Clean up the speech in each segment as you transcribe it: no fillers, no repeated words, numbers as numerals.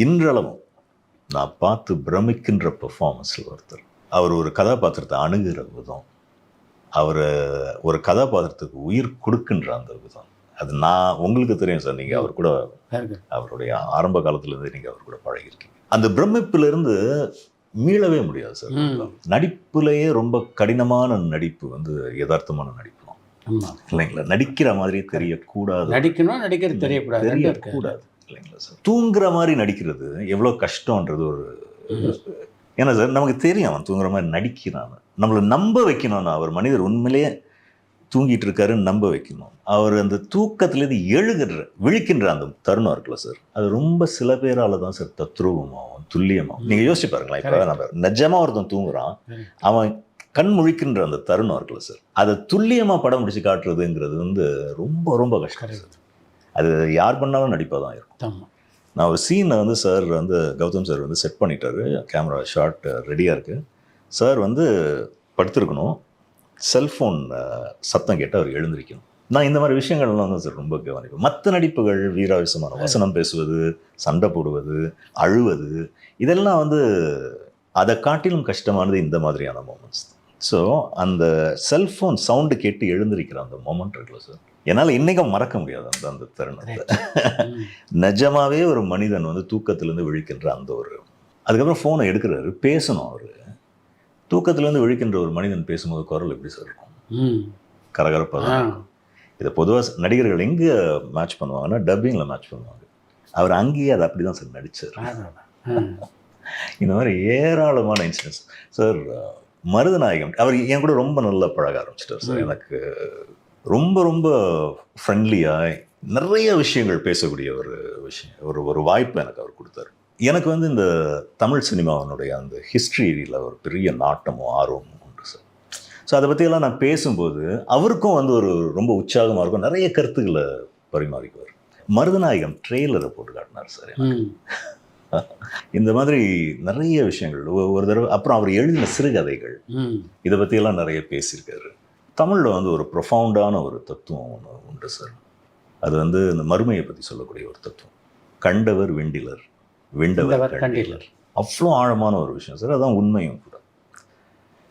இன்றளவும் நான் பார்த்து பிரமிக்கின்ற பெர்ஃபார்மன்ஸில் ஒருத்தர். அவர் ஒரு கதாபாத்திரத்தை அணுகிற விதம், அவர் ஒரு கதாபாத்திரத்துக்கு உயிர் கொடுக்கின்ற அந்த விதம், அது நான் உங்களுக்கு தெரியும் சார். நீங்கள் அவர் கூட அவருடைய ஆரம்ப காலத்துலேருந்து நீங்கள் அவர் கூட பழகிருக்கீங்க. அந்த பிரமிப்பிலிருந்து மீளவே முடியாது சார். நடிப்புலேயே ரொம்ப கடினமான நடிப்பு வந்து யதார்த்தமான நடிப்பு தான் இல்லைங்களா? நடிக்கிற மாதிரி தெரியக்கூடாது, நடிக்கணும், நடிக்கிறது தெரியக்கூடாது இல்லைங்களா சார்? தூங்குற மாதிரி நடிக்கிறது எவ்வளோ கஷ்டம்ன்றது ஒரு, ஏன்னா சார் நமக்கு தெரியும் அவன் தூங்குற மாதிரி நடிக்கிறான். நம்மளை நம்ப வைக்கணும்னா அவர் மனிதர் உண்மையிலேயே தூங்கிட்டு இருக்காருன்னு நம்ப வைக்கணும். அவர் அந்த தூக்கத்துலேருந்து விழிக்கின்ற அந்த தருணம் இருக்குல்ல சார், அது ரொம்ப சில பேரால தான் சார் தத்ரூபமாகும், துல்லியமாகும். நீங்கள் யோசிச்சு பாருங்களேன். இப்போ நம்ம நிஜமாக ஒருத்தன் தூங்குறான், அவன் கண் முழிக்கின்ற அந்த தருணம் இருக்குல்ல சார், அதை துல்லியமாக படம் முடிச்சு காட்டுறதுங்கிறது வந்து ரொம்ப ரொம்ப கஷ்டம் சார். அது யார் பண்ணாலும் நடிப்பாக தான் இருக்கும். நான் ஒரு சீனை வந்து சார் வந்து கௌதம் சார் வந்து செட் பண்ணிட்டாரு, கேமரா ஷாட் ரெடியாக இருக்குது. சார் வந்து படுத்திருக்கணும், செல்ஃபோன் சத்தம் கேட்டு அவர் எழுந்திருக்கணும். நான் இந்த மாதிரி விஷயங்கள்லாம் வந்து சார் ரொம்ப கவனிப்பேன். மற்ற நடிப்புகள் வீராவேசமான வசனம் பேசுவது, சண்டை போடுவது, அழுவது, இதெல்லாம் வந்து அதை காட்டிலும் கஷ்டமானது இந்த மாதிரியான மொமெண்ட்ஸ். ஸோ அந்த செல்ஃபோன் சவுண்டு கேட்டு எழுந்திருக்கிற அந்த மொமெண்ட் இருக்குல்ல சார், என்னால் இன்றைக்கும் மறக்க முடியாது அந்த தருணத்தை. நிஜமாவே ஒரு மனிதன் வந்து தூக்கத்திலேருந்து விழிக்கின்ற அந்த ஒரு, அதுக்கப்புறம் ஃபோனை எடுக்கிறாரு, பேசணும். அவர் தூக்கத்திலேருந்து விழிக்கின்ற ஒரு மனிதன் பேசும்போது குரல் எப்படி சார் இருக்கும்? கரகரப்பாக தான். இதை பொதுவாக நடிகர்கள் எங்கே மேட்ச் பண்ணுவாங்கன்னா டப்பிங்கில் மேட்ச் பண்ணுவாங்க. அவர் அங்கேயே அதை அப்படி தான் சார் நடித்தார். இந்த மாதிரி ஏராளமான இன்சிடென்ட்ஸ் சார். மருதநாயகம் அவர் என் கூட ரொம்ப நல்லா பழக ஆரம்பிச்சிட்டார் சார். எனக்கு ரொம்ப ரொம்ப ஃப்ரெண்ட்லியாக நிறைய விஷயங்கள் பேசக்கூடிய ஒரு விஷயம், ஒரு வாய்ப்பு எனக்கு அவர் கொடுத்தாரு. எனக்கு வந்து இந்த தமிழ் சினிமாவினுடைய அந்த ஹிஸ்ட்ரியில் ஒரு பெரிய நாட்டமும் ஆர்வமும் உண்டு சார். ஸோ அதை பற்றியெல்லாம் நான் பேசும்போது அவருக்கும் வந்து ஒரு ரொம்ப உற்சாகமாக இருக்கும், நிறைய கருத்துக்களை பரிமாறிக்குவார். மருதநாயகம் ட்ரெய்லரை போட்டு காட்டினார் சார் எனக்கு. இந்த மாதிரி நிறைய விஷயங்கள் ஒரு தடவை. அப்புறம் அவர் எழுதின சிறுகதைகள், இதை பற்றியெல்லாம் நிறைய பேசியிருக்காரு. தமிழில் வந்து ஒரு ப்ரொஃபவுண்டான ஒரு தத்துவம் ஒன்று உண்டு சார். அது வந்து இந்த மறுமையை பற்றி சொல்லக்கூடிய ஒரு தத்துவம். கண்டவர் வெண்டிலர், வெண்டவர் கண்டிலர். அவ்வளோ ஆழமான ஒரு விஷயம் சார். அதான் உண்மையும் கூட.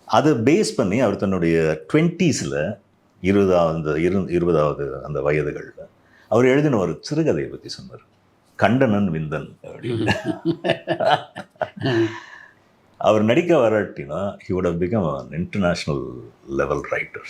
அதை பேஸ் பண்ணி அவர் தன்னுடைய 20s 20வது அந்த வயதுகளில் அவர் எழுதின ஒரு சிறுகதையை பற்றி சொன்னார். கண்டனன் விந்தன் அப்படின்னு. அவர் நடிக்க வராட்டினா he would have become an international level writer.